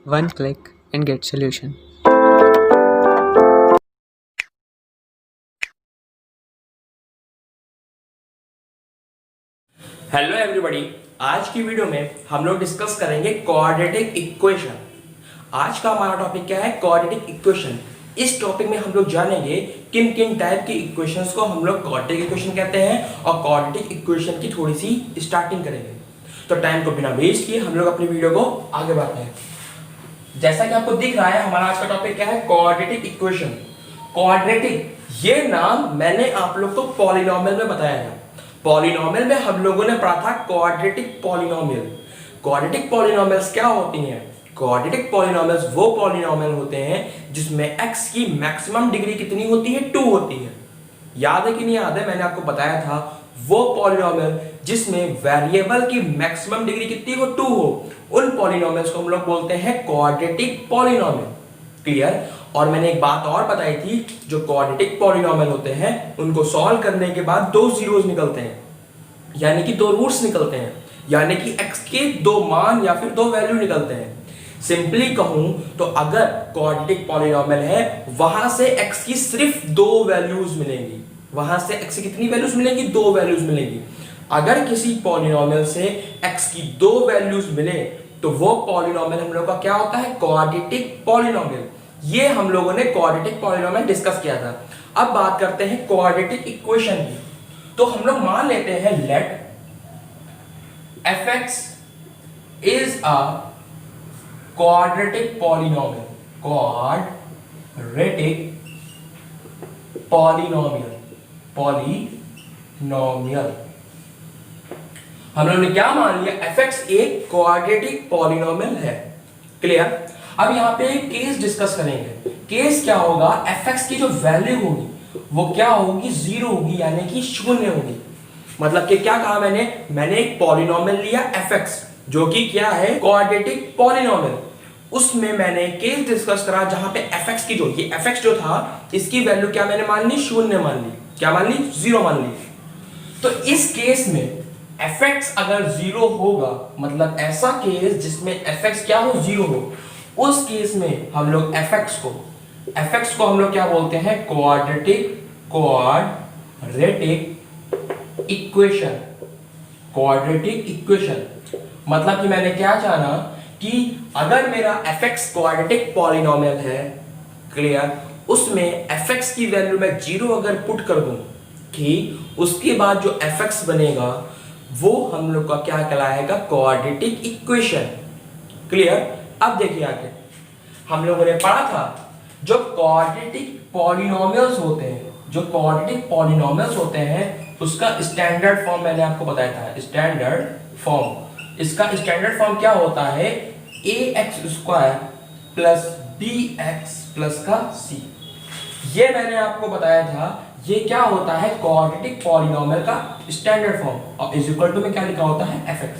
One click and get solution. Hello everybody, आज की video में हम लोग डिस्कस करेंगे क्वाड्रेटिक इक्वेशन। आज का हमारा टॉपिक क्या है? Quadratic equation. इस टॉपिक में हम लोग जानेंगे किन किन टाइप की इक्वेशंस को हम लोग क्वाड्रेटिक इक्वेशन कहते हैं और क्वाड्रेटिक इक्वेशन की थोड़ी सी स्टार्टिंग करेंगे। तो टाइम को बिना वेस्ट किए हम लोग अपनी वीडियो को आगे बढ़ते हैं। जैसा कि आपको दिख रहा है, हमारा आज का टॉपिक क्या है? Quadratic equation. क्वाड्रेटिक ये नाम मैंने आप लोग को पॉलिनोमियल में बताया है। पॉलिनोमियल में हम लोगों ने पढ़ा था क्वाड्रेटिक पॉलिनोमियल। क्वाड्रेटिक पॉलिनोमियल्स क्या होती हैं? क्वाड्रेटिक पॉलिनोमियल्स वो पॉलिनोमियल होते हैं जिसमें x की मैक्सिमम डिग्री कितनी होती है? 2 होती है। याद है कि नहीं याद है? मैंने आपको बताया था वो पॉलिनोमियल जिसमें वेरिएबल की मैक्सिमम डिग्री कितनी हो? 2 हो, उन पॉलिनोमियल्स को हम लोग बोलते हैं क्वाड्रेटिक पॉलिनोमियल। क्लियर? और मैंने एक बात और बताई थी, जो क्वाड्रेटिक पॉलिनोमियल होते हैं उनको सॉल्व करने के बाद 2 जीरोस निकलते हैं, यानी कि 2 रूट्स निकलते हैं, यानी कि x के 2 मान या फिर 2 वैल्यू निकलते हैं। सिंपली कहूं तो अगर क्वाड्रेटिक पॉलिनोमियल है, वहां से x की सिर्फ 2 वैल्यूज मिलेंगी। वहां से x की कितनी वैल्यूज मिलेंगी? 2 वैल्यूज मिलेंगी। अगर किसी पॉलिनोमियल से x की 2 वैल्यूज मिले तो वो पॉलिनोमियल हम लोग का क्या होता है? Quadratic polynomial. ये हम लोगों ने क्वाड्रेटिक पॉलिनोमियल डिस्कस किया था। अब बात करते हैं क्वाड्रेटिक इक्वेशन की। तो हम लोग मान लेते हैं let fx is a quadratic polynomial. Quadratic polynomial हम लोगों ने क्या मान लिया? fx एक क्वाड्रेटिक पॉलिनोमियल है। क्लियर? अब यहां पे एक केस डिस्कस करेंगे। केस क्या होगा? fx की जो वैल्यू होगी वो क्या होगी? 0 होगी, यानी कि 0 होगी। मतलब कि क्या कहा मैंने एक पॉलिनोमियल लिया fx, जो कि क्या है? Quadratic polynomial. उसमें मैंने केस डिस्कस करा जहां पे fx की ये fx जो था, इसकी वैल्यू क्या मैंने मान ली? 0 मान ली। क्या मान ली? 0 मान ली। तो इस केस में fx अगर 0 होगा, मतलब ऐसा केस जिसमें fx क्या हो? 0 हो, उस केस में हम लोग fx को हम लोग क्या बोलते हैं? Quadratic equation. क्वाड्रेटिक इक्वेशन मतलब कि मैंने क्या जाना कि अगर मेरा fx क्वाड्रेटिक पॉलिनोमियल है, क्लियर, उसमें fx की वैल्यू मैं 0 अगर पुट कर दूं, ठीक, उसके बाद जो fx बनेगा वो हम लोग का क्या कहलाएगा? Quadratic equation. क्लियर? अब देखिए आगे हम लोगों ने पढ़ा था जो क्वाड्रेटिक पॉलिनोमियल्स होते हैं उसका स्टैंडर्ड फॉर्म मैंने आपको बताया था। स्टैंडर्ड फॉर्म, इसका स्टैंडर्ड फॉर्म क्या होता है? ax² प्लस bx प्लस का c। ये मैंने आपको बताया था, ये क्या होता है? क्वाड्रेटिक पॉलिनोमियल का स्टैंडर्ड फॉर्म। और इज इक्वल टू में क्या लिखा होता है? fx।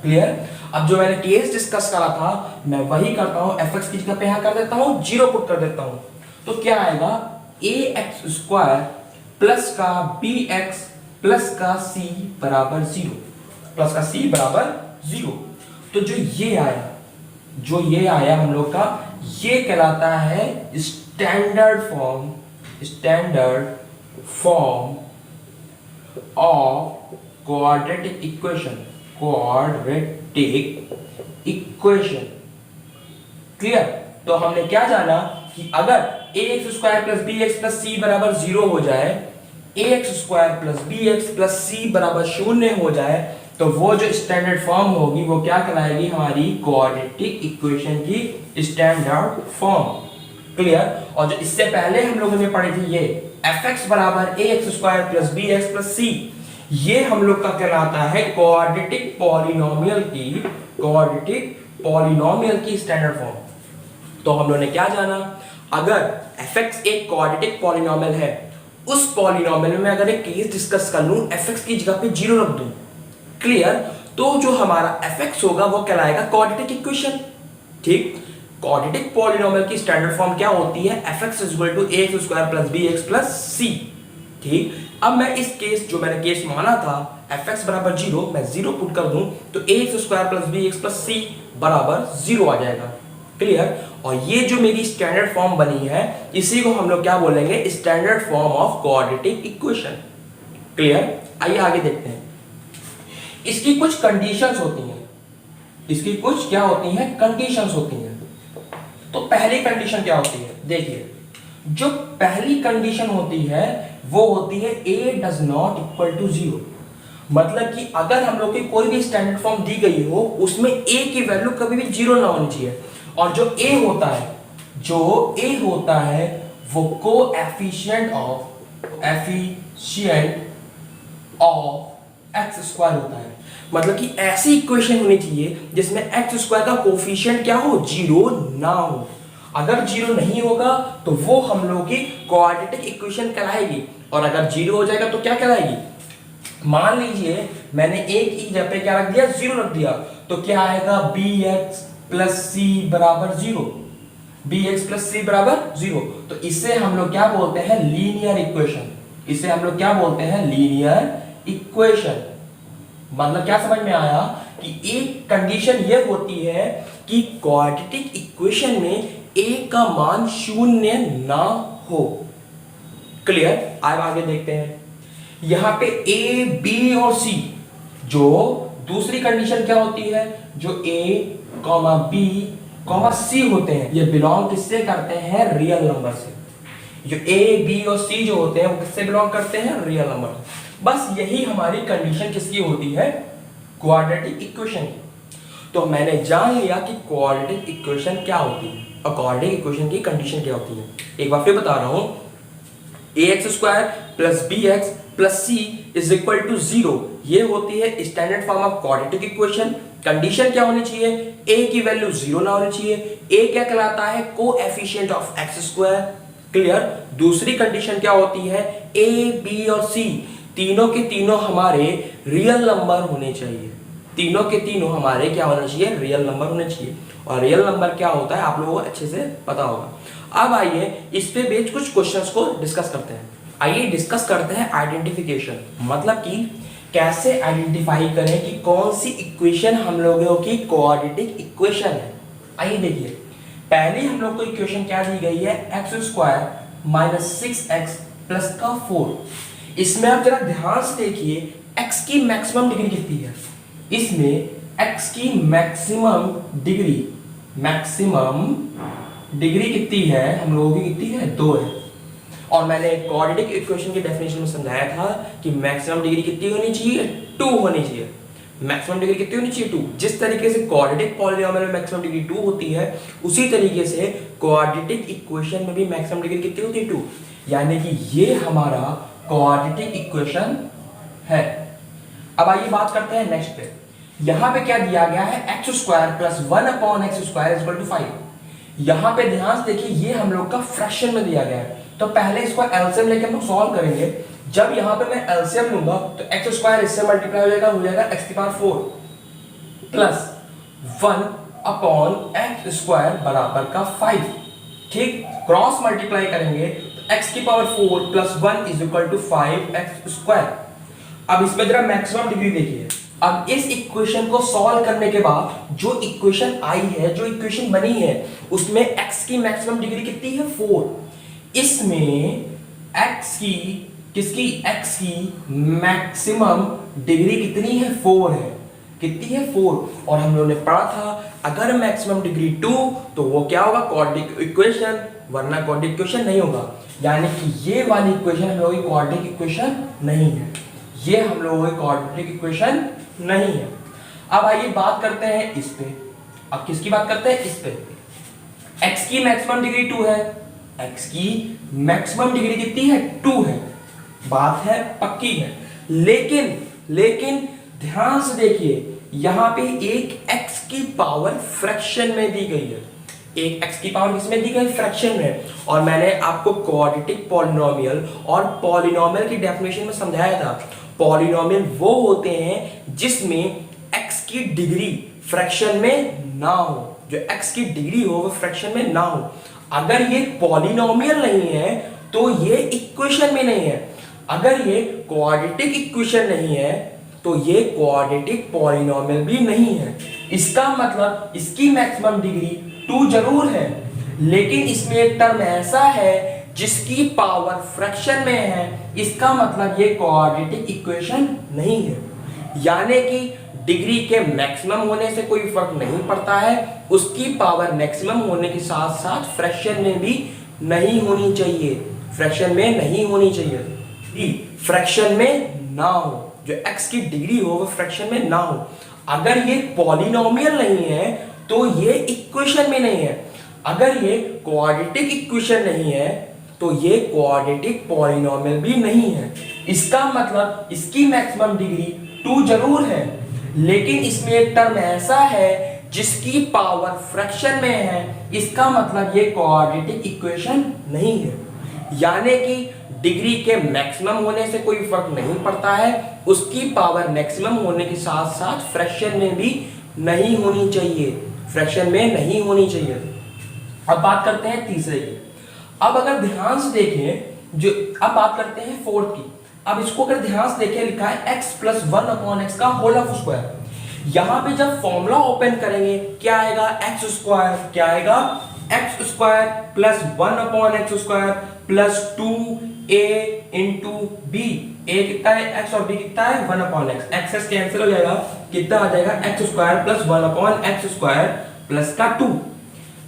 क्लियर? अब जो मैंने केस डिस्कस करा था मैं वही करता हूं, fx की जगह पे यहां कर देता हूं 0 पुट कर देता हूं। तो क्या आएगा? ax² प्लस का bx प्लस का c बराबर 0, प्लस का c बराबर 0। तो जो ये आया हम लोग का, ये कहलाता है standard form of quadratic equation. Clear? तो हमने क्या जाना कि अगर ax² plus bx plus c बराबर 0 हो जाए, ax² plus bx plus c बराबर 0 हो जाए, तो वो जो स्टैंडर्ड फॉर्म होगी वो क्या कहलाएगी? हमारी क्वाड्रेटिक इक्वेशन की स्टैंडर्ड फॉर्म। क्लियर? और जो इससे पहले हम लोगों ने पढ़ी थी, ये fx बराबर ax² plus bx plus c, ये हम लोग का कहलाता है क्वाड्रेटिक पॉलिनोमियल की स्टैंडर्ड फॉर्म। तो हम लोगों ने क्या जाना? अगर fx एक क्वाड्रेटिक पॉलिनोमियल है, उस पॉलिनोमियल में अगर एक केस डिस्कस कर लूं, fx की जगह पे 0 रख दूं, क्लियर, तो जो हमारा fx होगा वो कहलाएगा क्वाड्रेटिक इक्वेशन। ठीक? क्वाड्रेटिक पॉलिनोमियल की स्टैंडर्ड फॉर्म क्या होती है? fx = ax² plus bx plus c। ठीक? अब मैं इस केस जो मैंने केस माना था fx बराबर 0, मैं 0 पुट कर दूं तो ax square plus bx plus c बराबर 0 आ जाएगा। क्लियर? और ये जो मेरी स्टैंडर्ड फॉर्म बनी है इसी को हम लोग क्या बोलेंगे, standard form of quadratic equation. Clear? आइए आगे देखते हैं। इसकी कुछ कंडीशंस होती हैं, इसकी कुछ क्या होती हैं, कंडीशंस होती हैं। तो पहली कंडीशन क्या होती है, देखिए जो पहली कंडीशन होती है वो होती है a does not equal to 0। मतलब कि अगर हम लोग की कोई भी स्टैंडर्ड फॉर्म दी गई हो उसमें a की वैल्यू कभी भी 0 ना होनी चाहिए। और जो a होता है वो कोएफिशिएंट ऑफ एक्स स्क्वायर होता है। मतलब कि ऐसी इक्वेशन होनी चाहिए जिसमें एक्स स्क्वायर का कोफिशिएंट क्या हो, 0 ना हो। अगर 0 नहीं होगा तो वो हम लोग की क्वाड्रेटिक इक्वेशन कहलाएगी, और अगर 0 हो जाएगा तो क्या कहलाएगी। मान लीजिए मैंने एक की जगह पे क्या रख दिया, 0 रख दिया, तो क्या आएगा, bx प्लस सी बराबर 0, bx प्लस सी बराबर 0। तो इसे हम लोग क्या बोलते हैं, लीनियर इक्वेशन। इसे हम लोग क्या बोलते हैं, लीनियर इक्वेशन। मतलब क्या समझ में आया कि एक कंडीशन ये होती है कि क्वाड्रेटिक इक्वेशन में a का मान 0 ना हो। क्लियर? अब आगे देखते हैं। यहां पे a, b और c, जो दूसरी कंडीशन क्या होती है, जो a, b, c होते हैं ये बिलोंग किससे करते हैं, रियल नंबर से। जो a, b और c जो होते हैं वो किससे बिलोंग करते हैं, रियल नंबर। बस यही हमारी कंडीशन किसकी होती है, क्वाड्रेटिक इक्वेशन की। तो मैंने जान लिया कि क्वाड्रेटिक इक्वेशन क्या होती है और क्वाड्रेटिक इक्वेशन की कंडीशन क्या होती है। एक बार फिर बता रहा हूं, ax square plus bx plus c is equal to 0, ये होती है standard form of quadratic equation. Condition क्या होनी चाहिए, a की वैल्यू 0 ना होनी चाहिए। a क्या कहलाता है, coefficient of x square. Clear? दूसरी कंडीशन क्या होती है, a, b और c तीनों के तीनों हमारे रियल नंबर होने चाहिए। तीनों के तीनों हमारे क्या होना चाहिए, रियल नंबर होने चाहिए। और रियल नंबर क्या होता है आप लोगों को अच्छे से पता होगा। अब आइए इस पे बेस्ड कुछ क्वेश्चंस को डिस्कस करते हैं। आइए डिस्कस करते हैं आइडेंटिफिकेशन, मतलब कि कैसे आइडेंटिफाई करें कि कौन सी इक्वेशन हम लोगों की क्वाड्रेटिक इक्वेशन है। आइए देखिए, पहले हम लोग को इक्वेशन क्या दी गई है, x square minus 6x plus का 4। इसमें आप जरा ध्यान से देखिए x की मैक्सिमम डिग्री कितनी है। इसमें x की मैक्सिमम डिग्री कितनी है, हम लोगों की कितनी है, 2 है। और मैंने क्वाड्रेटिक इक्वेशन की डेफिनेशन में समझाया था कि मैक्सिमम डिग्री कितनी होनी चाहिए, 2 होनी चाहिए। मैक्सिमम डिग्री कितनी होनी चाहिए, 2। जिस तरीके से क्वाड्रेटिक पॉलिनोमियल में मैक्सिमम डिग्री 2 होती है, उसी तरीके से क्वाड्रेटिक इक्वेशन में भी मैक्सिमम डिग्री कितनी होती है, 2। यानी कि ये हमारा क्वाड्रेटिक इक्वेशन है। अब आइए बात करते हैं नेक्स्ट पे। यहां पे क्या दिया गया है, x square plus 1 upon x square equal to 5। यहां पे ध्यान से देखिए ये हम लोग का फ्रैक्शन में दिया गया है, तो पहले इसको एलसीएम लेके हम लोग सॉल्व करेंगे। जब यहां पे मैं एलसीएम लूंगा तो एक्स स्क्वायर इससे मल्टीप्लाई हो जाएगा x की power 4 plus 1 upon x square बराबर का 5। ठीक, क्रॉस मल्टीप्लाई करेंगे तो x की power 4 plus 1 is equal to 5x square. अब इसमें जरा मैक्सिमम डिग्री देखिए। अब इस इक्वेशन को सॉल्व करने के बाद जो इक्वेशन आई है, जो इक्वेशन बनी है, उसमें x की मैक्सिमम डिग्री कितनी है, 4। इसमें x की मैक्सिमम डिग्री कितनी है, 4 है। कितनी है, 4। और हम लोगों ने पढ़ा था अगर मैक्सिमम डिग्री 2 तो वो क्या होगा, क्वाड्रेटिक इक्वेशन, वरना क्वाड्रेटिक इक्वेशन नहीं होगा। यानी कि ये वाली इक्वेशन हम लोगों की क्वाड्रेटिक इक्वेशन नहीं है, ये हम लोगों की क्वाड्रेटिक इक्वेशन नहीं है। अब आइए बात करते हैं इस पे। अब किसकी बात करते हैं, इस पे। x की मैक्सिमम डिग्री 2 है, x की मैक्सिमम डिग्री कितनी है, 2 है। बात है पक्की है। लेकिन ध्यान से देखिए यहां पे एक x की पावर फ्रैक्शन में दी गई है। एक x की पावर किसमें दी गई, फ्रैक्शन में। और मैंने आपको क्वाड्रेटिक पॉलिनोमियल और पॉलिनोमियल की डेफिनेशन में समझाया था। पॉलिनोमियल वो होते हैं जिसमें x की डिग्री फ्रैक्शन में ना हो, जो x की डिग्री हो वो फ्रैक्शन में ना हो। अगर ये पॉलिनोमियल नहीं है तो ये इक्वेशन में नहीं है। अगर ये क्वाड्रेटिक इक्वेशन नहीं है तो ये क्वाड्रेटिक पॉलिनोमियल भी नहीं है। इसका मतलब इसकी मैक्सिमम डिग्री 2 जरूर है, लेकिन इसमें एक टर्म ऐसा है जिसकी पावर फ्रैक्शन में है। इसका मतलब ये क्वाड्रेटिक इक्वेशन नहीं है। यानी कि डिग्री के मैक्सिमम होने से कोई फर्क नहीं पड़ता है, उसकी पावर मैक्सिमम होने के साथ साथ फ्रैक्शन में भी नहीं होनी चाहिए, फ्रैक्शन में नहीं होनी चाहिए, फ्रैक्शन में ना हो, जो x की डिग्री हो वो फ्रैक्शन में ना हो। अगर ये पॉलिनोमियल नहीं है तो ये इक्वेशन में नहीं है। अगर ये क्वाड्रेटिक इक्वेशन नहीं है तो ये क्वाड्रेटिक पॉलिनोमियल भी नहीं है। इसका मतलब इसकी मैक्सिमम डिग्री 2 जरूर है, लेकिन इसमें एक टर्म ऐसा है जिसकी पावर फ्रैक्शन में है। इसका मतलब ये क्वाड्रेटिक इक्वेशन नहीं है। यानी कि डिग्री के मैक्सिमम होने से कोई फर्क नहीं पड़ता है, उसकी पावर मैक्सिमम होने के साथ साथ फ्रैक्शन में भी नहीं होनी चाहिए, फ्रैक्शन में नहीं होनी चाहिए। अब बात करते हैं तीसरे की। अब अगर ध्यान से देखें, जो अब बात करते हैं फोर्थ की। अब इसको अगर ध्यान से देखें, लिखा है x + 1/x का होल ऑफ स्क्वायर। यहां पे जब फॉर्मूला ओपन करेंगे क्या आएगा, x², क्या आएगा, x² + 1/x² + 2a × b। a कितना है x और b कितना है 1/x। x कैंसिल हो जाएगा, कितना आ जाएगा x² + 1/x² प्लस का 2।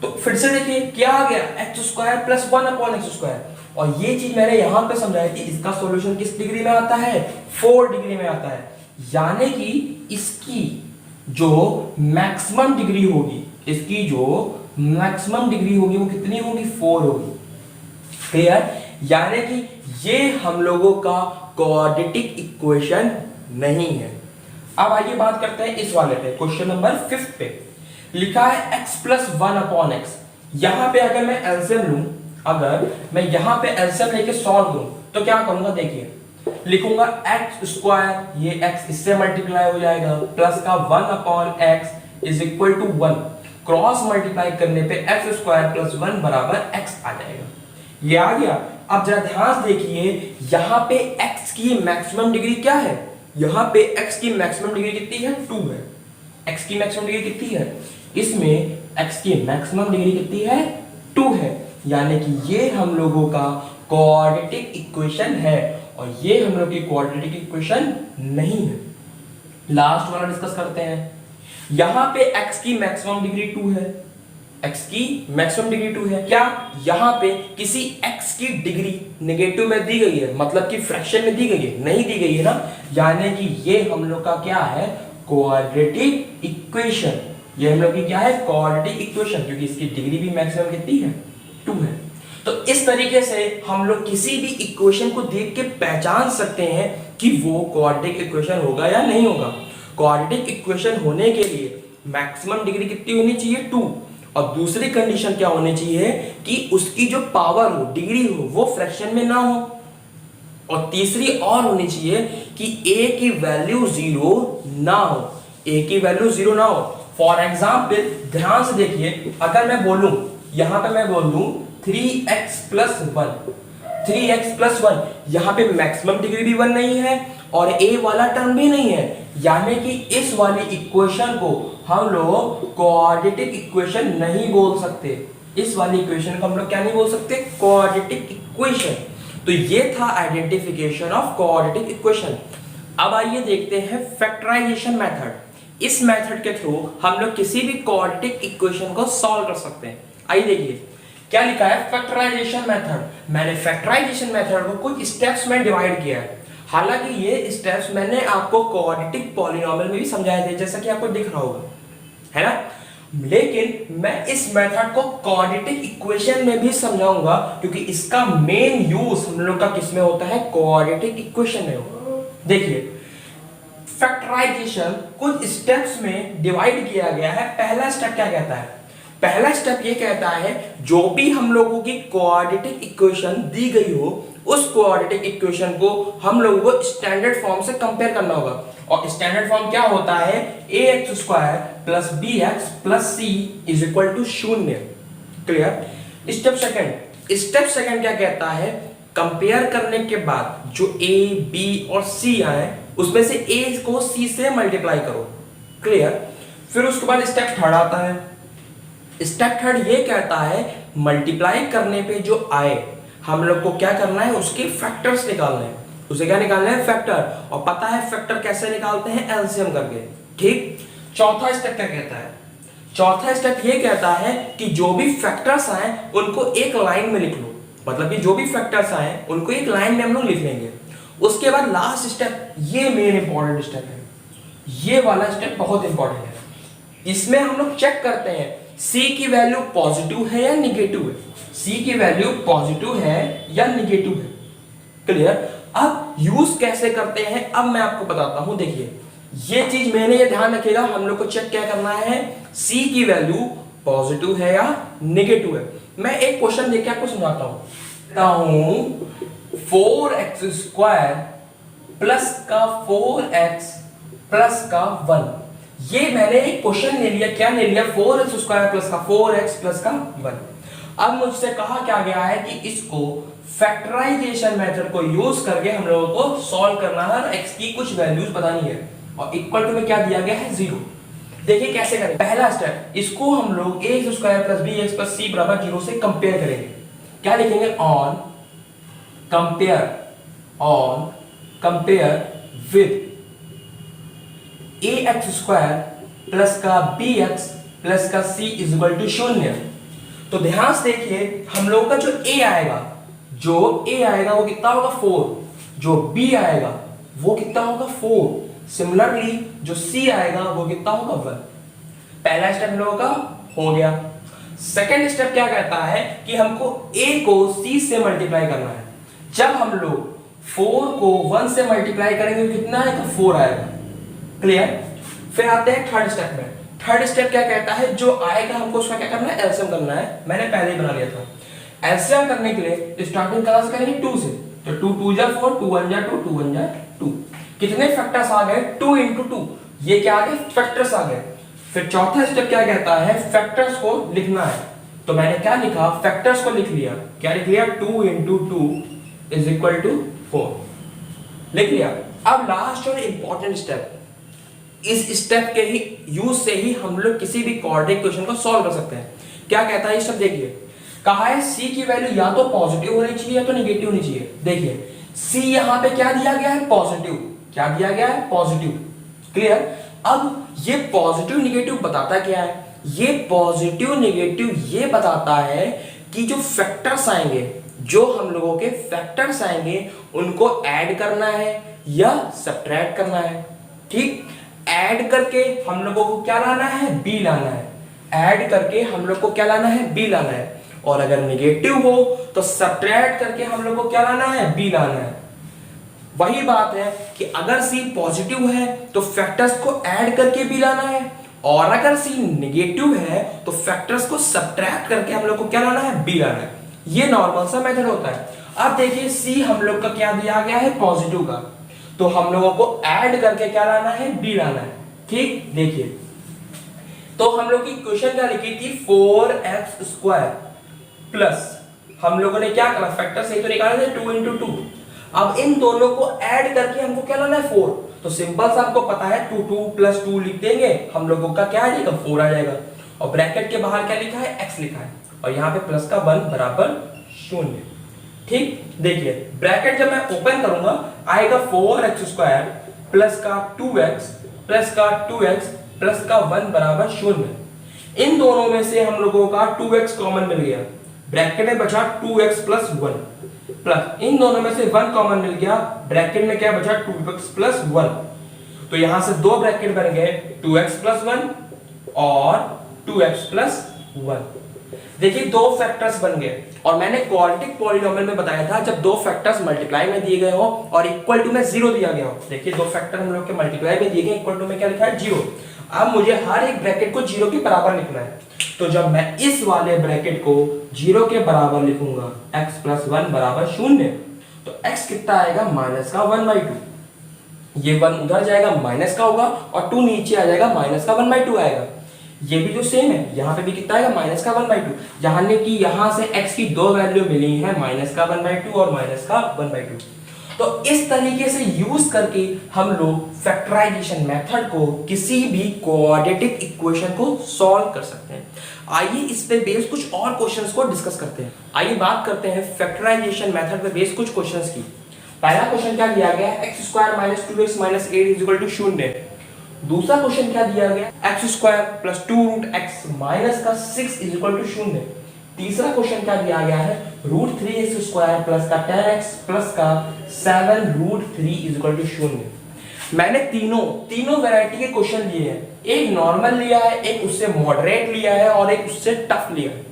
तो फिर से देखिए क्या आ गया, x² + 1/x²। और ये चीज मैंने यहां पे समझाई थी, इसका सॉल्यूशन किस डिग्री में आता है, 4 डिग्री में आता है। यानी कि इसकी जो मैक्सिमम डिग्री होगी, इसकी जो मैक्सिमम डिग्री होगी वो कितनी होगी, 4 होगी। क्लियर। यानी कि ये हम लोगों का क्वाड्रेटिक इक्वेशन नहीं है। अब आइए बात करते हैं इस वाले पे, क्वेश्चन नंबर 5 पे। लिखा है x + 1/x। यहां पे अगर मैं एलसीएम लूं, अगर मैं यहां पे एलसीएम लेके सॉल्व करूं तो क्या करूंगा, देखिए लिखूंगा x², ये x इससे मल्टीप्लाई हो जाएगा, प्लस का 1/x = 1। क्रॉस मल्टीप्लाई करने पे x² + 1 = x आ जाएगा। ये आ गया। अब जरा ध्यान से देखिए, यहां पे x की मैक्सिमम डिग्री क्या है, यहां पे x की मैक्सिमम डिग्री कितनी है, 2 है। x की मैक्सिमम डिग्री कितनी है, इसमें x की मैक्सिमम डिग्री कितनी है, 2 है। यानी कि ये हम लोगों का क्वाड्रेटिक इक्वेशन है और ये हम लोग की क्वाड्रेटिक इक्वेशन नहीं है। लास्ट वाला डिस्कस करते हैं। यहां पे x की मैक्सिमम डिग्री 2 है, x की मैक्सिमम डिग्री 2 है। क्या यहां पे किसी x की डिग्री नेगेटिव में दी गई है, मतलब कि फ्रैक्शन में दी गई है, नहीं दी गई है ना। यानी कि ये हम लोग का क्या है, क्वाड्रेटिक इक्वेशन। ये हम लोग की क्या है, क्वाड्रेटिक इक्वेशन, क्योंकि इसकी डिग्री भी मैक्सिमम कितनी है, 2 है। तो इस तरीके से हम लोग किसी भी इक्वेशन को देख के पहचान सकते हैं कि वो क्वाड्रेटिक इक्वेशन होगा या नहीं होगा। क्वाड्रेटिक इक्वेशन होने के लिए मैक्सिमम डिग्री कितनी होनी चाहिए, 2। और दूसरी कंडीशन क्या होनी चाहिए कि उसकी जो पावर हो, डिग्री हो, वो फ्रैक्शन में ना हो। और तीसरी और होनी चाहिए कि a की वैल्यू 0 ना हो, a की वैल्यू 0 ना हो। फॉर एग्जाम्पल ध्यान से देखिए, अगर मैं बोलूं, यहां पे मैं बोल दूं 3x + 1, 3x + 1, यहां पे मैक्सिमम डिग्री भी 1 नहीं है और a वाला टर्म भी नहीं है। यानी कि इस वाली इक्वेशन को हम लोग क्वाड्रेटिक इक्वेशन नहीं बोल सकते। इस वाली इक्वेशन को हम लोग क्या नहीं बोल सकते, क्वाड्रेटिक इक्वेशन। तो ये था आइडेंटिफिकेशन ऑफ क्वाड्रेटिक इक्वेशन। अब आइए देखते हैं फैक्टराइजेशन मेथड। इस मेथड के थ्रू हम लोग किसी भी क्वाड्रेटिक इक्वेशन को सॉल्व कर सकते हैं। आइए देखिए क्या लिखा है, फैक्टराइजेशन मेथड। मैंने फैक्टराइजेशन मेथड को कुछ स्टेप्स में डिवाइड किया है। हालांकि ये स्टेप्स मैंने आपको क्वाड्रेटिक पॉलिनोमियल में भी समझाए थे, जैसा कि आपको दिख रहा होगा, है ना। लेकिन मैं इस मेथड को क्वाड्रेटिक इक्वेशन में भी समझाऊंगा, क्योंकि इसका मेन यूज हम लोग का किसमें होता है, क्वाड्रेटिक इक्वेशन में होगा। देखिए फैक्टराइजेशन कुछ स्टेप्स में डिवाइड किया गया है। पहला स्टेप क्या कहता है, पहला स्टेप ये कहता है जो भी हम लोगों की क्वाड्रेटिक इक्वेशन दी गई हो, उस क्वाड्रेटिक इक्वेशन को हम लोगों को स्टैंडर्ड फॉर्म से कंपेयर करना होगा। और स्टैंडर्ड फॉर्म क्या होता है, ax² + bx + c = 0। Clear. Step second क्या कहता है, कंपेयर करने के बाद जो ए बी और सी आए उसमें से ए को सी से मल्टीप्लाई करो। क्लियर? फिर उसके बाद स्टेप थर्ड आता है। स्टेप थर्ड ये कहता है मल्टीप्लाई करने पे जो आए हम लोग को क्या करना है, उसके फैक्टर्स निकालने हैं। उसे क्या निकालना है? फैक्टर। और पता है फैक्टर कैसे निकालते हैं? एलसीएम करके। ठीक। चौथा स्टेप क्या कहता है? चौथा स्टेप ये कहता है कि जो भी फैक्टर्स आए उनको एक लाइन में लिख लो। मतलब कि जो भी फैक्टर्स आए उनको एक लाइन में हम लोग लिख लेंगे। उसके बाद लास्ट स्टेप, ये मेन इंपॉर्टेंट स्टेप है, ये वाला स्टेप बहुत इंपॉर्टेंट है। इसमें हम लोग चेक करते हैं C की वैल्यू पॉजिटिव है या निगेटिव है। C की वैल्यू पॉजिटिव है या निगेटिव है। क्लियर? अब यूज कैसे करते हैं अब मैं आपको बताता हूं। देखिए ये चीज मैंने ये ध्यान रखिएगा, हम लोग को चेक क्या करना है, C की वैल्यू पॉजिटिव है या निगेटिव है। मैं एक क्वेश्चन देके आपको समझाता हूं। 4x² प्लस का 4x प्लस का 1, ये मैंने एक क्वेश्चन ले लिया। क्या ले लिया? 4x² प्लस का 4x प्लस का 1। अब मुझसे कहा क्या गया है कि इसको फैक्टराइजेशन मेथड को यूज करके हम लोगों को सॉल्व करना है और x की कुछ वैल्यूज बतानी है और इक्वल टू में क्या दिया गया है? 0। देखिए कैसे करें। पहला स्टेप, इसको हम लोग ax² plus bx plus c बराबर 0 से कंपेयर करेंगे। क्या लिखेंगे? On compare with ax² plus का bx प्लस का c इज इक्वल टू 0। तो ध्यान से देखिए हम लोगों का जो a आएगा वो कितना होगा? 4। जो b आएगा वो कितना होगा? 4। सिमिलरली जो c आएगा वो कितना होगा? 1। पहला स्टेप हम लोगों का हो गया। सेकेंड स्टेप क्या कहता है कि हमको a को c से मल्टीप्लाई करना है। जब हम लोग 4 को 1 से मल्टीप्लाई करेंगे तो कितना आएगा? 4 आएगा। क्लियर? फिर आते हैं थर्ड स्टेप में। थर्ड स्टेप क्या कहता है? जो आएगा हमको उसका क्या करना है? एलसीएम करना है। मैंने पहले ही बना लिया था। एलसीएम करने के लिए स्टार्टिंग कहाँ से करेंगे? 2 से। तो 2 2 जा 4, 2 1 जा 2, 2 1 जा 2। कितने फैक्टर्स आ गए? 2 into 2। ये क्या आ गए? फैक्टर्स आ गए। फिर चौथा स्टेप क्या कहता है? फैक्टर्स को लिखना है। तो मैंने क्या लिखा? फैक्टर्स को लिख लिया। क्या लिख लिया? 2 into 2 is equal to 4 लिख लिया। अब लास्ट और इंपॉर्टेंट स्टेप, इस स्टेप के ही यूज से ही हम लोग किसी भी क्वाड्रेटिक इक्वेशन को सॉल्व कर सकते हैं। क्या कहता है ये सब? देखिए कहा है C की वैल्यू या तो पॉजिटिव होनी चाहिए या तो निगेटिव होनी चाहिए। देखिए C यहां पे क्या दिया गया है? पॉजिटिव। क्या दिया गया है? पॉजिटिव। क्लियर? अब ये पॉजिटिव निगेटिव बताता क्या है? ये पॉजिटिव निगेटिव ये बताता है कि जो फैक्टर्स आएंगे, जो हम लोगों के फैक्टर्स आएंगे उनको ऐड करना है या सब्ट्रैक्ट करना है। ठीक? ऐड करके हम लोगों को क्या लाना है? b लाना है। ऐड करके हम लोग को क्या लाना है? b लाना है। और अगर निगेटिव हो तो सब्ट्रैक्ट करके हम लोग को क्या लाना है? b लाना है। वही बात है कि अगर c पॉजिटिव है तो फैक्टर्स को ऐड करके b लाना है, और अगर c निगेटिव है तो फैक्टर्स को सब्ट्रैक्ट करके हम लोग को क्या लाना है? b लाना है। ये नॉर्मल सा मेथड होता है। अब देखिए c हम लोग का क्या दिया गया है? पॉजिटिव का। तो हम लोगों को ऐड करके क्या लाना है? b लाना है। ठीक? देखिए तो हम लोग की इक्वेशन क्या लिखी थी? 4x² प्लस हम लोगों ने क्या करा? फैक्टर सही तो निकाले थे 2 into 2। अब इन दोनों को ऐड करके हमको क्या लाना है? 4। तो सिंपल सा आपको पता है 2 2 प्लस 2 लिख देंगे, हम लोगों का क्या आ जाएगा? 4 आ जाएगा। और ब्रैकेट के बाहर क्या लिखा है? x लिखा है और यहाँ पे प्लस का 1 बराबर 0। ठीक? देखिए ब्रैकेट जब मैं ओपन करूंगा आएगा 4x² प्लस का 2x प्लस का 2x प्लस का 1 बराबर 0। इन दोनों में से हम लोगों का 2x कॉमन मिल गया, ब्रैकेट में बचा 2x प्लस 1, प्लस इन दोनों में से 1 कॉमन मिल गया, ब्रैकेट में क्या बचा? 2x plus 1। तो यहां से दो ब्रैकेट बन गए 2x प्लस 1 और 2x प्लस 1। देखिए दो फैक्टर्स बन गए। और मैंने क्वाड्रेटिक पॉलिनोमियल में बताया था जब दो फैक्टर्स मल्टीप्लाई में दिए गए हो और इक्वल टू में 0 दिया गया हो। देखिए दो फैक्टर हम लोग के मल्टीप्लाई में दिए गए, इक्वल टू में क्या लिखा है? 0। अब मुझे हर एक ब्रैकेट को 0 के बराबर लिखना है। तो जब मैं इस वाले ब्रैकेट को 0 के बराबर लिखूंगा x प्लस 1 बराबर 0, तो x कितना आएगा? माइनस का 1/2। ये 1 उधर जाएगा माइनस का होगा और 2 नीचे आ जाएगा, माइनस का 1/2 आएगा। ये भी जो सेम है, यहाँ पे भी कितना आएगा माइनस का 1/2। यानी कि यहाँ से x की दो वैल्यू मिली है, माइनस का 1/2 और माइनस का 1/2। तो इस तरीके से यूज करके हम लोग फैक्टराइजेशन मेथड को किसी भी क्वाड्रेटिक इक्वेशन को सॉल्व कर सकते हैं। आइए इस पे बेस्ड कुछ और क्वेश्चंस को डिस्कस करते हैं। आइए बात करते हैं फैक्टराइजेशन मेथड पे बेस्ड कुछ क्वेश्चंस की। पहला क्वेश्चन क्या दिया गया है, x² - 2x - 8 = 0। दूसरा क्वेश्चन क्या दिया गया, x² + 2√x माइनस का 6 = 0। तीसरा क्वेश्चन क्या दिया गया है, √3x² प्लस का 10x प्लस का 7√3 = 0। मैंने तीनों वैरायटी के क्वेश्चन लिए हैं, एक नॉर्मल लिया है, एक उससे मॉडरेट लिया है और एक उससे टफ लिया है।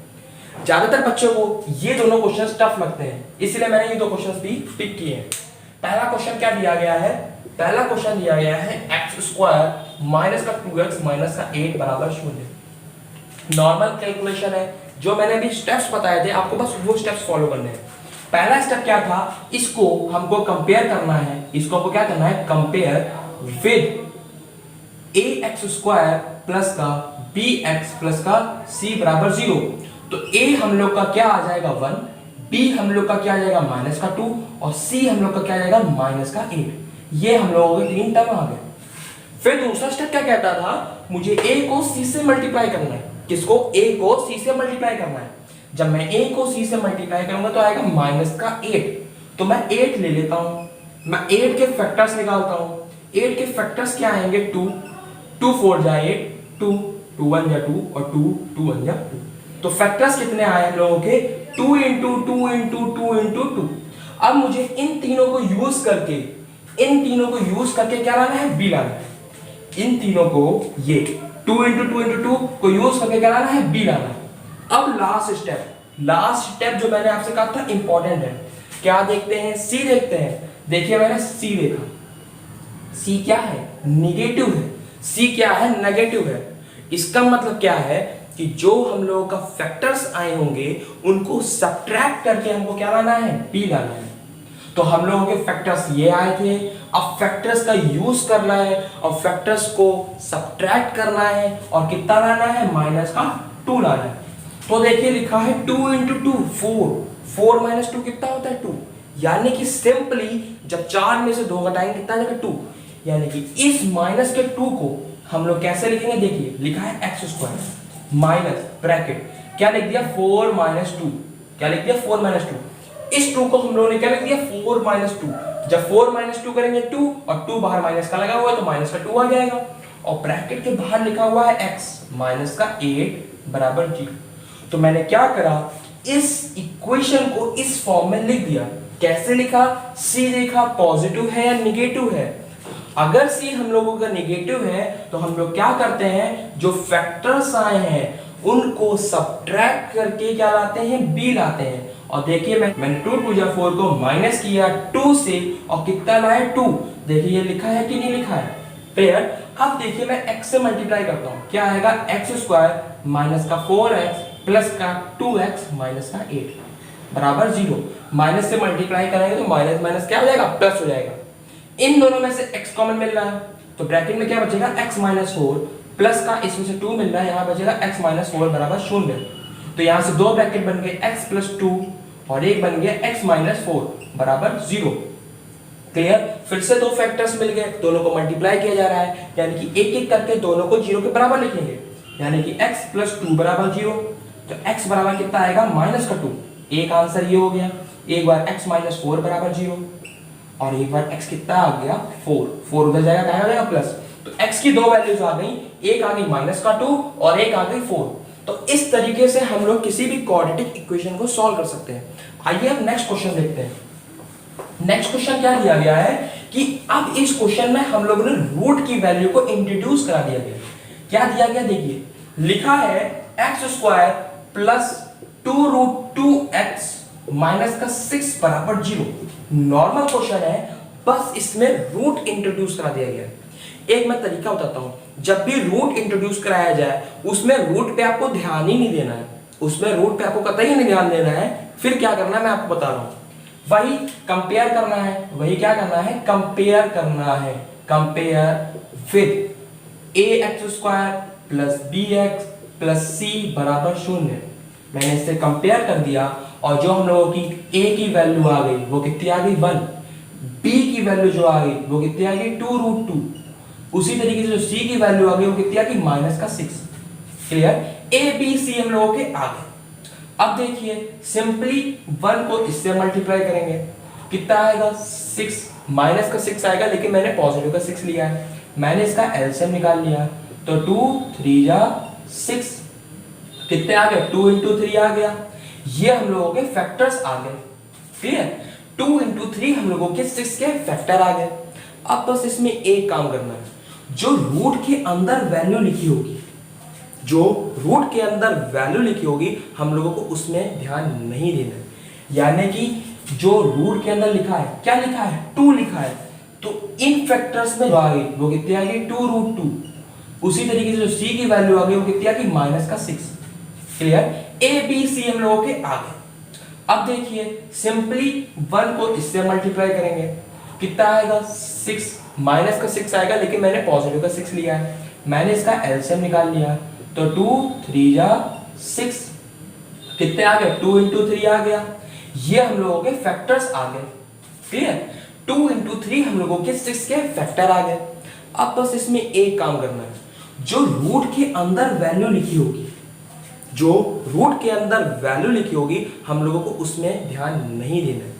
ज्यादातर बच्चों को ये दोनों क्वेश्चंस टफ लगते हैं, इसलिए मैंने ये दो क्वेश्चंस भी पिक किए हैं। पहला क्वेश्चन क्या दिया गया है, पहला क्वेश्चन दिया गया है x² माइनस का 2x माइनस का 8 बराबर 0। नॉर्मल कैलकुलेशन है, जो मैंने अभी स्टेप्स बताए थे आपको बस वो स्टेप्स फॉलो करने हैं। पहला स्टेप क्या था, इसको हमको कंपेयर करना है, इसको हमको क्या करना है, कंपेयर विद ax² प्लस का bx प्लस का c बराबर 0। तो a हम लोग का क्या आ जाएगा 1, b हम लोग का क्या आ जाएगा माइनस का 2 और c हम लोग का क्या आ जाएगा माइनस का 8। ये हम लोगों के तीन टर्म आ गए। फिर दूसरा स्टेप क्या कहता था, मुझे a को c से मल्टीप्लाई करना है। किसको, a को c से मल्टीप्लाई करना है। जब मैं a को c से मल्टीप्लाई करूंगा तो आएगा माइनस का 8। तो मैं 8 ले लेता हूं, मैं 8 के फैक्टर्स निकालता हूं। 8 के फैक्टर्स क्या आएंगे, 2 2 4 जा 8, 2 2 1 जा 2 और 2 2 1 जा 2। तो फैक्टर्स कितने आए हम लोगों के, 2 × 2 × 2 × 2। अब मुझे इन तीनों को यूज करके क्या लाना है, b लाना है। इन तीनों को, ये 2 × 2 × 2 को यूज करके क्या लाना है, b लाना है। अब लास्ट स्टेप जो मैंने आपसे कहा था इंपॉर्टेंट है। क्या देखते हैं, c देखते हैं। देखिए मैंने c देखा, c क्या है, निगेटिव है। c क्या है, नेगेटिव है। इसका मतलब क्या है कि जो हम लोगों का फैक्टर्स आए होंगे उनको सब्ट्रैक्ट करके हमको क्या लाना है, b लाना है। तो हम लोगों के फैक्टर्स ये आए थे, अब फैक्टर्स का यूज करना है और फैक्टर्स को सब्ट्रैक्ट करना है और कितना लाना है, माइनस का 2 लाना है। तो देखिए लिखा है 2 × 2 4, 4 - 2 कितना होता है 2। यानी कि सिंपली जब 4 में से 2 घटाएंगे कितना जाएगा 2। यानी कि इस माइनस के 2 को हम लोग कैसे लिखेंगे, देखिए लिखा है x² माइनस ब्रैकेट क्या लिख दिया 4 - 2, क्या लिख दिया 4 - 2। इस 2 को हम लोगों ने क्या लिख दिया 4 - 2। जब 4 - 2 करेंगे 2 और 2 बाहर माइनस का लगा हुआ है तो माइनस का 2 आ जाएगा और ब्रैकेट के बाहर लिखा हुआ है x माइनस का 8 बराबर 0। तो मैंने क्या करा, इस इक्वेशन को इस फॉर्म में लिख दिया। कैसे लिखा, c देखा पॉजिटिव है या निगेटिव है। अगर c हम लोगों का निगेटिव है तो हम लोग क्या करते हैं, जो फैक्टर्स आए हैं उनको सब्ट्रैक्ट करके क्या लाते हैं, b लाते हैं। और देखिए मैंने 2 × 2 = 4 को माइनस किया 2 से और कितना लाया 2। देखिए ये लिखा है कि नहीं लिखा है, फिर अब देखिए मैं x से मल्टीप्लाई करता हूं, क्या आएगा x² माइनस का 4x प्लस का 2x माइनस का 8 बराबर 0। माइनस से मल्टीप्लाई करेंगे तो माइनस माइनस क्या हो जाएगा, प्लस हो जाएगा। इन दोनों में से x कॉमन मिल रहा है तो ब्रैकेट में क्या बचेगा, x - 4 प्लस का इसमें से 2 मिल रहा है, यहाँ बचेगा x - 4 बराबर 0। तो यहाँ से दो ब्रैकेट बन गए x + 2 और एक बन गया x - 4 बराबर 0। क्लियर। फिर से दो फैक्टर्स मिल गए, दोनों को मल्टीप्लाई किया जा रहा है, यानी कि एक एक करके दोनों को 0 के बराबर लिखेंगे। यानी कि x + 2 बराबर 0। तो x बराबर कितना आएगा, -2। एक आंसर ये हो गया। एक बार x - 4 बराबर 0 और एक बार x कितना आ गया 4, 4 उधर जाएगा, कहाँ जाएगा प्लस। तो x की दो वैल्यूज आ गई, एक आ गई -2 और एक आ गई 4। तो इस तरीके से हम लोग किसी भी क्वाड्रेटिक इक्वेशन को सॉल्व कर सकते हैं। आइए हम नेक्स्ट क्वेश्चन देखते हैं। नेक्स्ट क्वेश्चन क्या दिया गया है कि अब इस क्वेश्चन में हम लोगों ने रूट की वैल्यू को इंट्रोड्यूस करा दिया गया। क्या दिया गया, देखिए लिखा है x² प्लस 2√2x माइनस का 6 बराबर 0। नॉर्मल क्वेश्चन है, बस इसमें रूट इंट्रोड्यूस करा दिया गया है। एक मैं तरीका बताता हूं, जब भी रूट इंट्रोड्यूस कराया जाए उसमें रूट पे आपको ध्यान ही नहीं देना है, उसमें रूट पे आपको कतई नहीं ध्यान देना है। फिर क्या करना है मैं आपको बता रहा हूं, वही कंपेयर करना है, वही क्या करना है, कंपेयर करना है। Compare with ax² plus B X plus C बराबर 0। मैंने इससे कंपेयर कर दिया और जो हम लोगों की a की वैल्यू आ गई वो कितनी आ गई 1, b की वैल्यू जो आ गई वो कितनी आ गई 2√2, उसी तरीके से जो c की वैल्यू आ गई वो कितनी आ गई -6। क्लियर, a b c हम लोगों के आ गए। अब देखिए सिंपली 1 को इससे मल्टीप्लाई करेंगे, कितना आएगा 6, -6 आएगा, लेकिन मैंने पॉजिटिव का 6 लिया है, मैंने इसका एलसीएम निकाल लिया, तो 2 3 जा 6, कितने आ गए 2 into 3 आ गया। ये हम लोगों के फैक्टर्स आ गए। क्लियर, 2 into 3 हम लोगों के 6 के फैक्टर आ गए। अब बस इसमें एक काम करना है, जो रूट के अंदर वैल्यू लिखी होगी, जो रूट के अंदर वैल्यू लिखी होगी हम लोगों को उसमें ध्यान नहीं देना है। यानी कि जो रूट के अंदर लिखा है, क्या लिखा है 2 लिखा है, तो इन फैक्टर्स में जो आ गई वो कितनी आ गई 2√2, उसी तरीके से जो c की वैल्यू आ गई वो कितनी आ गई -6। क्लियर, a b c हम लोगों के आ गए। अब देखिए सिंपली 1 को इससे मल्टीप्लाई करेंगे, कितना आएगा 6, -6 आएगा, लेकिन मैंने पॉजिटिव का 6 लिया है, मैंने इसका एलसीएम निकाल लिया, तो 2 3 जा 6, कितने आ गए 2 into 3 आ गया। ये हम लोगों के फैक्टर्स आ गए। क्लियर, 2 into 3 हम लोगों के 6 के फैक्टर आ गए। अब बस इसमें एक काम करना है, जो रूट के अंदर वैल्यू लिखी होगी, जो रूट के अंदर वैल्यू लिखी होगी हम लोगों को उसमें ध्यान नहीं देना है।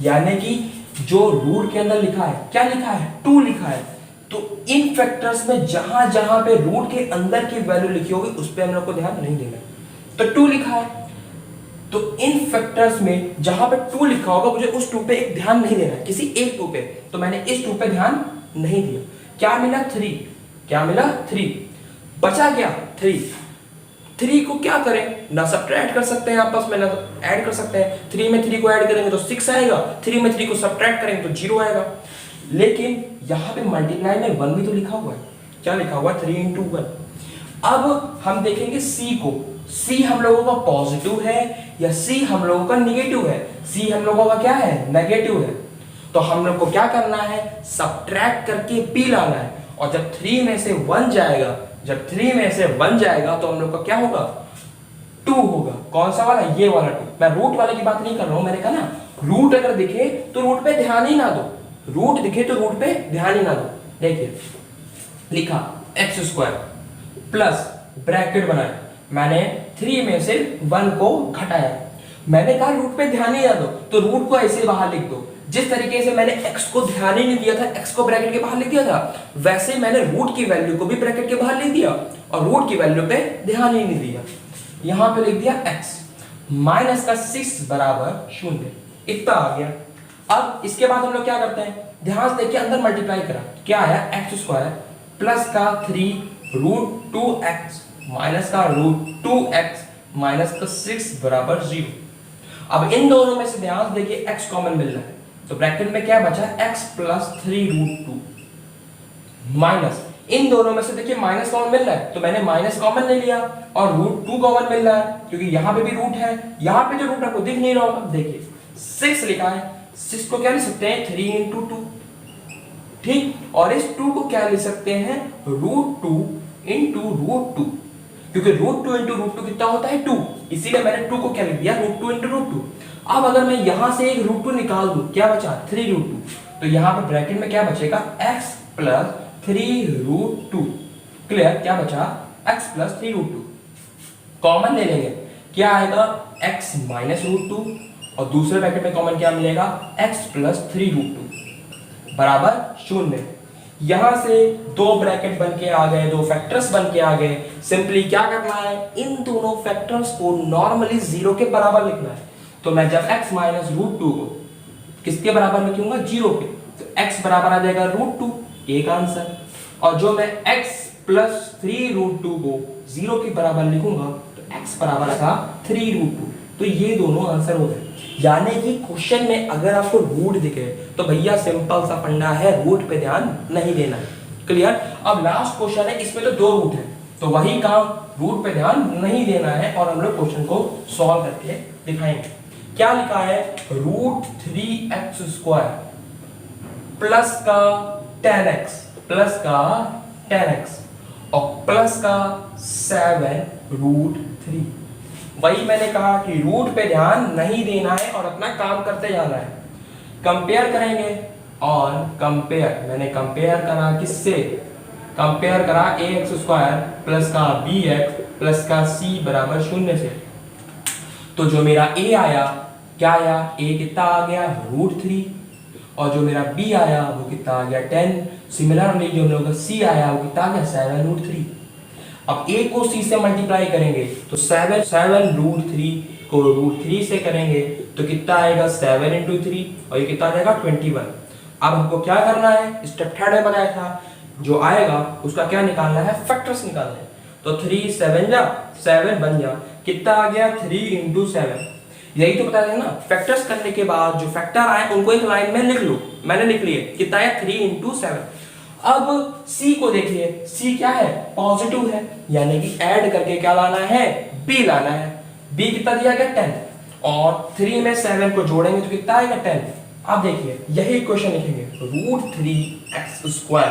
यानी कि जो रूट के अंदर लिखा है, क्या लिखा है 2 लिखा है, तो इन फैक्टर्स में जहां जहां पे रूट के अंदर की वैल्यू लिखी होगी उस पे हम लोग को ध्यान नहीं देना है। तो 2 लिखा है, तो इन फैक्टर्स में जहां पे 2 लिखा होगा मुझे उस 2 पे एक ध्यान नहीं देना है, किसी एक 2 पे, तो मैंने इस 2 पे ध्यान नहीं दिया। क्या मिला 3, क्या मिला 3, बचा क्या 3 को क्या करें, ना सब्ट्रैक्ट कर सकते हैं आपस में, ना ऐड कर सकते हैं। 3 में 3 को ऐड करेंगे तो 6 आएगा, 3 में 3 को सब्ट्रैक्ट करेंगे तो 0 आएगा। लेकिन यहाँ पे मल्टीप्लाई में 1 भी तो लिखा हुआ है, क्या लिखा हुआ है 3 into 1। अब हम देखेंगे c को, c हम लोगों का पॉजिटिव है या c हम लोगों का निगेटिव है। c हम लोगों का क्या है नेगेटिव है, तो हम लोग को क्या करना है सब्ट्रैक्ट करके p लाना है, और जब 3 में से 1 जाएगा, जब 3 में से 1 जाएगा तो हम लोग का क्या होगा 2 होगा। कौन सा वाला, ये वाला 2। मैं रूट वाले की बात नहीं कर रहा हूं, मैंने कहा ना रूट अगर दिखे तो रूट पे ध्यान ही ना दो, रूट दिखे तो रूट पे ध्यान ही ना दो। देखिए लिखा x² प्लस ब्रैकेट बनाया, मैंने 3 में से 1 को घटाया, मैंने कहा रूट पे ध्यान ही ना दो, तो रूट को ऐसे बाहर लिख दो। जिस तरीके से मैंने x को ध्यान ही नहीं दिया था, x को ब्रैकेट के बाहर लिख दिया था, वैसे मैंने रूट की वैल्यू को भी ब्रैकेट के बाहर लिख दिया और रूट की वैल्यू पे ध्यान ही नहीं दिया। यहां पे लिख दिया x -6 बराबर 0, इतना आ गया। अब इसके बाद हम लोग क्या करते हैं, ध्यान से देखिए अंदर मल्टीप्लाई करा, क्या आया x² प्लस का 3√2x माइनस का √2x माइनस का 6 बराबर 0। अब इन दोनों में से ध्यान से देखिए x कॉमन मिल रहा है, तो ब्रैकेट में क्या बचा x प्लस 3√2 माइनस, इन दोनों में से देखिए माइनस कॉमन मिल रहा है, तो मैंने माइनस कॉमन ले लिया और √2 कॉमन मिल रहा है, क्योंकि यहाँ पे भी रूट है, यहाँ पे जो रूट आपको दिख नहीं रहा होगा, देखिए 6 लिखा है, 6 को क्या लिख सकते हैं 3 into 2, ठीक, और इस 2 को क्या लिख सकते हैं √2 into √2, क्योंकि √2 into √2 कितना होता है 2, इसीलिए मैंने 2 को क्या लिख दिया √2 into √2। अब अगर मैं यहां से एक √2 निकाल दूं, क्या बचा 3√2, तो यहां पे ब्रैकेट में क्या बचेगा x प्लस 3√2। क्लियर, क्या बचा x प्लस 3√2, कॉमन ले लेंगे, क्या आएगा x माइनस √2 और दूसरे ब्रैकेट में कॉमन क्या मिलेगा x प्लस 3√2 बराबर 0। यहां से दो ब्रैकेट बन के आ गए, दो फैक्टर्स बन के आ गए। सिंपली क्या करना है, इन दोनों फैक्टर्स को नॉर्मली 0 के बराबर लिखना है। तो मैं जब x माइनस √2 को किसके बराबर लिखूंगा 0 के, तो x बराबर आ जाएगा √2, एक आंसर। और जो मैं x प्लस 3√2 को 0 के बराबर लिखूंगा तो x बराबर था 3√2, तो ये दोनों आंसर हो गए। यानी कि क्वेश्चन में अगर आपको रूट दिखे तो भैया सिंपल सा फंडा है, रूट पे ध्यान नहीं देना है। क्लियर। अब लास्ट क्वेश्चन है, इसमें तो 2 रूट है, तो वही काम, रूट पे ध्यान नहीं देना है और हम लोग क्वेश्चन को सॉल्व करके दिखाएंगे। क्या लिखा है, √3x² प्लस का 10x और प्लस का 7√3। वही मैंने कहा कि रूट पे ध्यान नहीं देना है और अपना काम करते जाना है। कंपेयर करेंगे और कंपेयर, मैंने कंपेयर करा किससे? कंपेयर करा ax² प्लस का bx प्लस का c बराबर 0 से। तो जो मेरा a आया, क्या आया? a कितना आ गया? √3। और जो मेरा b आया वो कितना आ गया? 10। सिमिलरली जो मेरा c आया वो कितना आ गया? 7√3। अब a को c से मल्टीप्लाई करेंगे तो 7√3 को √3 से करेंगे तो कितना आएगा? 7 × 3 और ये कितना आ जाएगा? 21। अब हमको क्या करना है? स्टेप थर्ड में बताया था, जो आएगा उसका क्या निकालना है? फैक्टर्स निकालना है। तो 3 7 जा 7 बन जा, कितना आ गया? 3 × 7। यही तो बताया था ना, फैक्टर्स करने के बाद जो फैक्टर आए उनको एक लाइन में लिख लो। मैंने लिख लिए, कितना आया? 3 × 7। अब c को देखिए, c क्या है? पॉजिटिव है, यानी कि ऐड करके क्या लाना है? b लाना है। b कितना दिया गया? 10। और 3 में 7 को जोड़ेंगे तो कितना आएगा? 10। अब देखिए यही इक्वेशन लिखेंगे, √3x²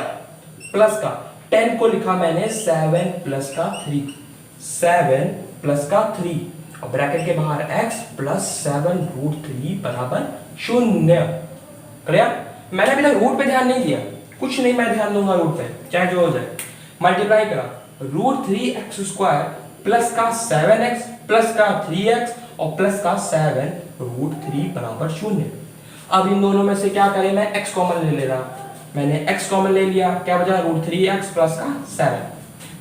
प्लस का 10 को लिखा मैंने 7 प्लस का 3, 7 प्लस का 3 और ब्रैकेट के बाहर x प्लस 7√3 बराबर 0। क्लियर? मैंने अभी तक रूट पे ध्यान नहीं दिया, कुछ नहीं, मैं ध्यान दूंगा रूट पे, चाहे जो हो जाए। मल्टीप्लाई करा √3x² प्लस का 7x प्लस का 3x और प्लस का 7√3 बराबर 0। अब इन दोनों में से क्या करें? मैं x कॉमन ले रहा, मैंने x कॉमन ले लिया, क्या बचा? √3x प्लस का 7।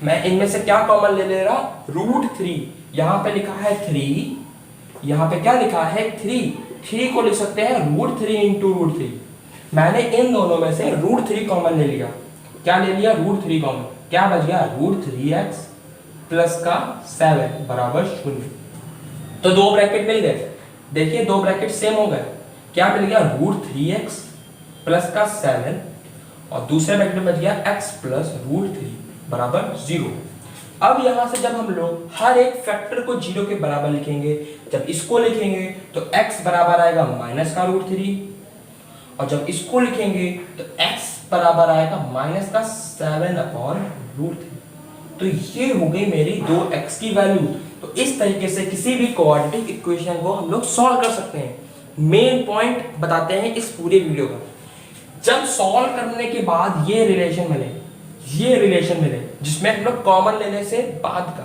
मैं इनमें से क्या कॉमन ले रहा? √3। यहाँ पे लिखा है 3, यहाँ पे क्या लिखा है? 3 को लिख सकते हैं √3 × √3। मैंने इन दोनों में से √3 कॉमन ले लिया। क्या ले लिया? √3 कॉमन। क्या बच गया? √3x प्लस का 7 बराबर 0। तो दो ब्रैकेट मिल गए। देखिए दो ब्रैकेट सेम हो गए। क्या मिल गया? √3x प्लस का 7 और दूसरे ब्रैकेट में बच गया x प्लस √3 बराबर 0। अब यहां से जब हम लोग हर एक फैक्टर को 0 के बराबर लिखेंगे, जब इसको लिखेंगे तो x बराबर आएगा माइनस का √3 और जब इसको लिखेंगे तो x बराबर आएगा माइनस का 7/√3। तो ये हो गई मेरी 2x की वैल्यू। तो इस तरीके से किसी भी क्वाड्रेटिक इक्वेशन को हम लोग सॉल्व कर सकते हैं। मेन पॉइंट बताते हैं इस पूरे वीडियो का। जब सॉल्व करने के बाद ये रिलेशन मिले जिसमें हम लोग कॉमन लेने से बाद का,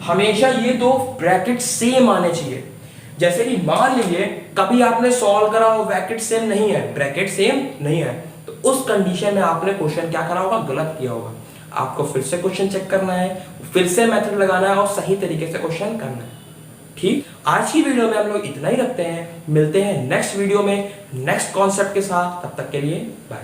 हमेशा ये दो ब्रैकेट सेम आने चाहिए। जैसे कि मान लीजिए कभी आपने सॉल्व करा हो, ब्रैकेट सेम नहीं है, तो उस कंडीशन में आपने क्वेश्चन क्या करा होगा? गलत किया होगा। आपको फिर से क्वेश्चन चेक करना है, फिर से मेथड लगाना है और सही तरीके से क्वेश्चन करना है। ठीक, आज की वीडियो में हम लोग इतना ही रखते हैं। मिलते हैं नेक्स्ट वीडियो में नेक्स्ट कॉन्सेप्ट के साथ। तब तक के लिए बाय।